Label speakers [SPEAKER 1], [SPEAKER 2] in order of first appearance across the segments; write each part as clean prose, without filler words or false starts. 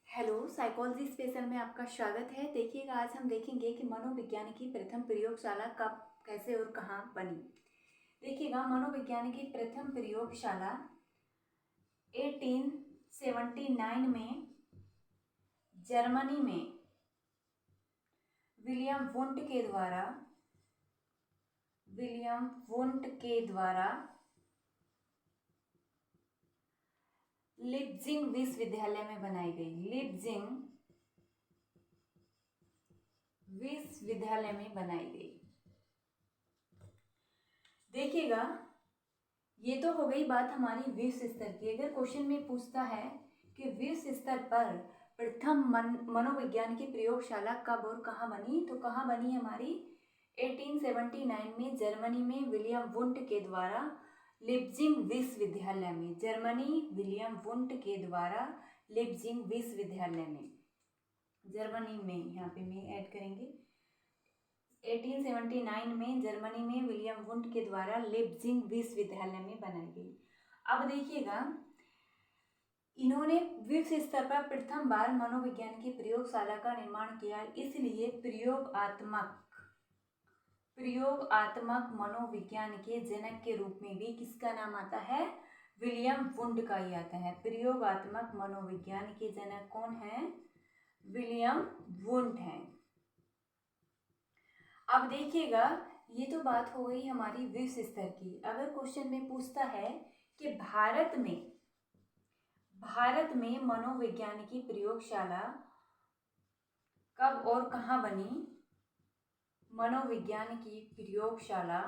[SPEAKER 1] Hello, psychology special में आपका स्वागत है। देखिएगा, आज हम देखेंगे कि मनोविज्ञान की प्रथम प्रयोगशाला कब, कैसे और कहाँ बनी। देखिएगा, मनोविज्ञान की प्रथम प्रयोगशाला 1879 में जर्मनी में विलियम वुंट के द्वारा लिप्जिंग विश्वविद्यालय में बनाई गई। लिप्जिंग विश्वविद्यालय में बनाई गई। देखिएगा, ये तो हो गई बात हमारी विश्व स्तर की। अगर क्वेश्चन में पूछता है कि विश्व स्तर पर प्रथम मनोविज्ञान की प्रयोगशाला कब और कहाँ बनी, तो कहाँ बनी हमारी 1879 में जर्मनी में विलियम वुंट के द्वारा लिप्जिंग विश्वविद्यालय में। जर्मनी, विलियम वुंट के द्वारा लिप्जिंग विश्वविद्यालय में, जर्मनी में, यहाँ पे में ऐड करेंगे 1879 में जर्मनी में विलियम वुंट के द्वारा लिप्जिंग विश्वविद्यालय में बनाई गई। अब देखिएगा, इन्होंने विश्व स्तर पर प्रथम बार मनोविज्ञान की प्रयोगशाला का निर्माण किया, इसलिए प्रयोगात्मक मनोविज्ञान के जनक के रूप में भी किसका नाम आता है? विलियम वुंट का ही आता है। प्रयोगात्मक मनोविज्ञान के जनक कौन है? विलियम वुंट है। अब देखिएगा, ये तो बात हो गई हमारी विश्व स्तर की। अगर क्वेश्चन में पूछता है कि भारत में मनोविज्ञान की प्रयोगशाला कब और कहाँ बनी, मनोविज्ञान की प्रयोगशाला,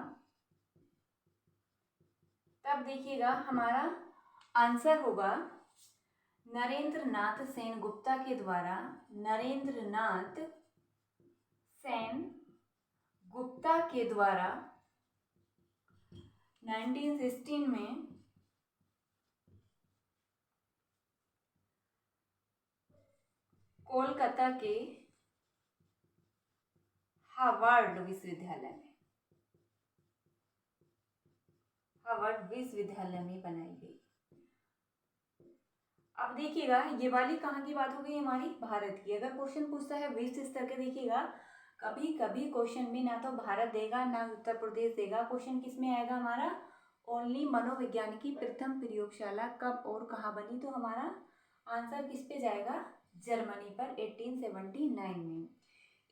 [SPEAKER 1] तब देखिएगा हमारा आंसर होगा नरेंद्रनाथ सेन गुप्ता के द्वारा। नरेंद्रनाथ सेन गुप्ता के द्वारा 1916 में कोलकाता के हार्वर्ड विश्वविद्यालय में बनाई गई। अब देखिएगा, ये वाली कहाँ की बात हो गई? हमारी भारत की। अगर क्वेश्चन पूछता है विश्व स्तर के, देखिएगा कभी कभी क्वेश्चन में ना तो भारत देगा ना उत्तर प्रदेश देगा। क्वेश्चन किस में आएगा हमारा? ओनली मनोविज्ञान की प्रथम प्रयोगशाला कब और कहाँ बनी, तो हमारा आंसर किस पे जाएगा? जर्मनी पर 1879 में।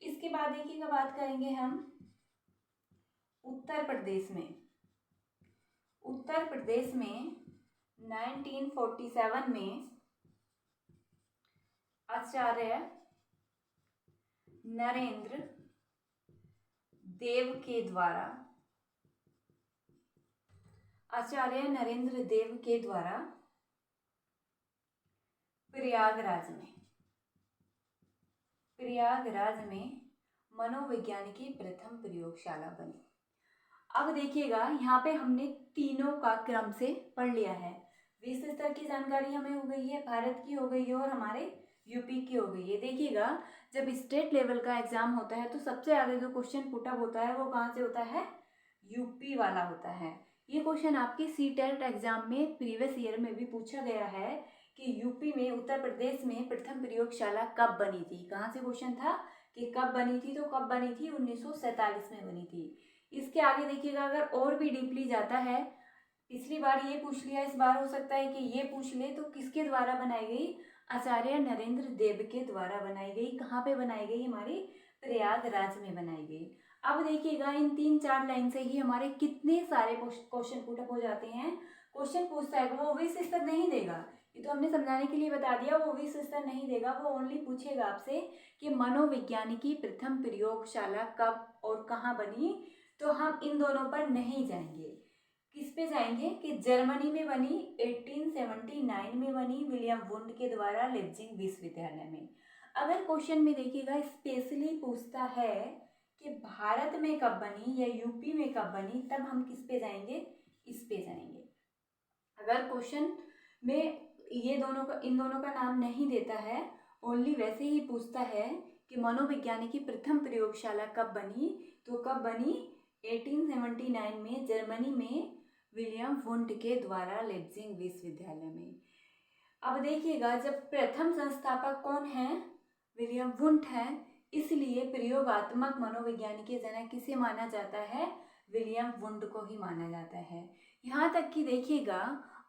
[SPEAKER 1] इसके बाद देखिएगा, बात करेंगे हम उत्तर प्रदेश में। उत्तर प्रदेश में 1947 में आचार्य नरेंद्र देव के द्वारा प्रयागराज में मनोविज्ञान की प्रथम प्रयोगशाला बनी। अब देखिएगा, यहाँ पे हमने तीनों का क्रम से पढ़ लिया है। विश्व स्तर की जानकारी हमें हो गई है, भारत की हो गई है और हमारे यूपी की हो गई है। देखिएगा, जब स्टेट लेवल का एग्जाम होता है तो सबसे आगे जो क्वेश्चन पुटअप होता है वो कहाँ से होता है? यूपी वाला होता है। ये क्वेश्चन आपके सीटेट एग्जाम में प्रीवियस ईयर में भी पूछा गया है कि यूपी में, उत्तर प्रदेश में प्रथम प्रयोगशाला कब बनी थी। कहाँ से क्वेश्चन था कि कब बनी थी, तो कब बनी थी? 1947 में बनी थी। इसके आगे देखिएगा, अगर और भी डीपली जाता है, पिछली बार ये पूछ लिया, इस बार हो सकता है कि ये पूछ ले, तो किसके द्वारा बनाई गई? आचार्य नरेंद्र देव के द्वारा बनाई गई। कहाँ पे बनाई गई? हमारी प्रयागराज में बनाई गई। अब देखिएगा, इन 3-4 लाइन से ही हमारे कितने सारे क्वेश्चन पुटअप हो जाते हैं। क्वेश्चन पूछता है, वो विश्व स्तर नहीं देगा, ये तो हमने समझाने के लिए बता दिया, वो विश्व स्तर नहीं देगा। वो ओनली पूछेगा आपसे कि मनोविज्ञान की प्रथम प्रयोगशाला कब और कहाँ बनी। तो हम इन दोनों पर नहीं जाएंगे। किस पे जाएंगे कि जर्मनी में बनी, 1879 में बनी, विलियम वुंट के द्वारा लिप्जिंग विश्वविद्यालय में। अगर क्वेश्चन में देखिएगा स्पेशली पूछता है कि भारत में कब बनी या यूपी में कब बनी, तब हम किस पे जाएंगे? इस पे जाएंगे। अगर क्वेश्चन में इन दोनों का नाम नहीं देता है, ओनली वैसे ही पूछता है कि मनोविज्ञान की प्रथम प्रयोगशाला कब बनी, तो कब बनी? 1879 में जर्मनी में विलियम वुंट के द्वारा लिप्जिंग विश्वविद्यालय में। अब देखिएगा, जब प्रथम संस्थापक कौन है, विलियम वुंट है, इसलिए प्रयोगात्मक मनोविज्ञान के जनक किसे माना जाता है, विलियम वुंट को ही माना जाता है। यहाँ तक कि देखिएगा,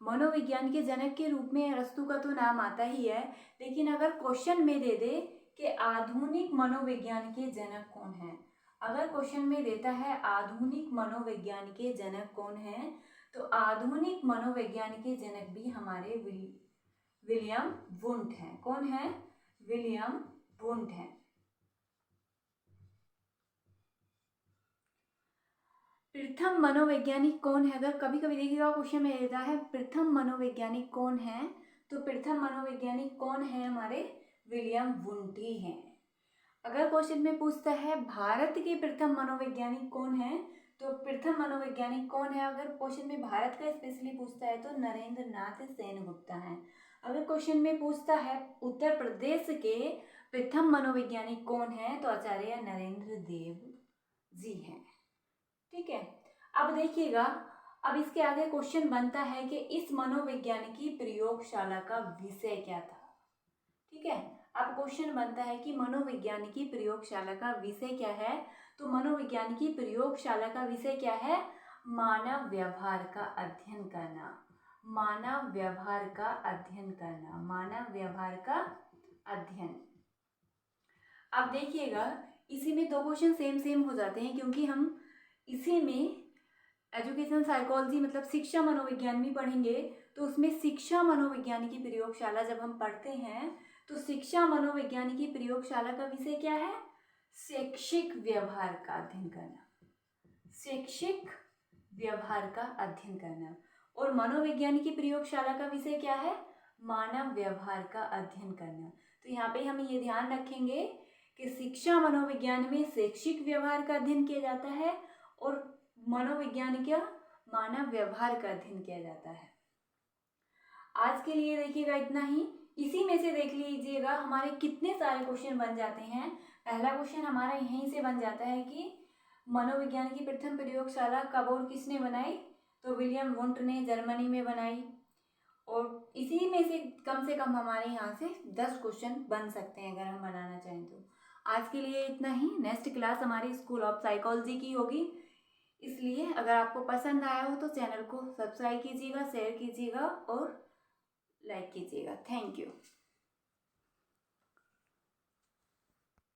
[SPEAKER 1] मनोविज्ञान के जनक के रूप में अरस्तु का तो नाम आता ही है, लेकिन अगर क्वेश्चन में दे दे कि आधुनिक मनोविज्ञान के जनक कौन है, अगर क्वेश्चन में देता है आधुनिक मनोविज्ञान के जनक कौन है, तो आधुनिक मनोविज्ञान के जनक भी हमारे विलियम वुंट हैं। कौन है, विलियम वुंट है। प्रथम मनोवैज्ञानिक कौन है, अगर कभी कभी देखिएगा क्वेश्चन में देता है प्रथम मनोवैज्ञानिक कौन है, तो प्रथम मनोवैज्ञानिक कौन है, हमारे विलियम वुंट ही हैं। अगर क्वेश्चन में पूछता है भारत के प्रथम मनोवैज्ञानिक कौन है, तो प्रथम मनोवैज्ञानिक कौन है, अगर क्वेश्चन में भारत का स्पेशली पूछता है तो नरेंद्र नाथ सेनगुप्ता है। अगर क्वेश्चन में पूछता है उत्तर प्रदेश के प्रथम मनोवैज्ञानिक कौन है, तो आचार्य नरेंद्र देव जी हैं। ठीक है, अब देखिएगा, अब इसके आगे क्वेश्चन बनता है कि इस मनोवैज्ञानिकी प्रयोगशाला का विषय क्या था। ठीक है, अब क्वेश्चन बनता है कि मनोवैज्ञानिकी प्रयोगशाला का विषय क्या है, तो मनोवैज्ञानिकी प्रयोगशाला का विषय क्या है, मानव व्यवहार का अध्ययन करना, मानव व्यवहार का अध्ययन करना, मानव व्यवहार का अध्ययन। अब देखिएगा, इसी में दो क्वेश्चन सेम सेम हो जाते हैं, क्योंकि हम इसी में एजुकेशन साइकोलॉजी मतलब शिक्षा मनोविज्ञान भी पढ़ेंगे, तो उसमें शिक्षा मनोविज्ञानिकी प्रयोगशाला जब हम पढ़ते हैं, तो शिक्षा मनोविज्ञानिकी प्रयोगशाला का विषय क्या है, शैक्षिक व्यवहार का अध्ययन करना, शैक्षिक व्यवहार का अध्ययन करना। और मनोविज्ञानिकी प्रयोगशाला का विषय क्या है, मानव व्यवहार का अध्ययन करना। तो यहाँ पे हम ये ध्यान रखेंगे कि शिक्षा मनोविज्ञान में शैक्षिक व्यवहार का अध्ययन किया जाता है और मनोविज्ञान क्या, मानव व्यवहार का अध्ययन किया जाता है। आज के लिए देखिएगा इतना ही। इसी में से देख लीजिएगा हमारे कितने सारे क्वेश्चन बन जाते हैं। पहला क्वेश्चन हमारा यहीं से बन जाता है कि मनोविज्ञान की प्रथम प्रयोगशाला कब और किसने बनाई, तो विलियम वुंट ने जर्मनी में बनाई। और इसी में से कम हमारे यहाँ से 10 क्वेश्चन बन सकते हैं अगर हम बनाना चाहें तो। आज के लिए इतना ही। नेक्स्ट क्लास हमारी स्कूल ऑफ साइकोलॉजी की होगी, इसलिए अगर आपको पसंद आया हो तो चैनल को सब्सक्राइब कीजिएगा, शेयर कीजिएगा और लाइक कीजिएगा। Thank you.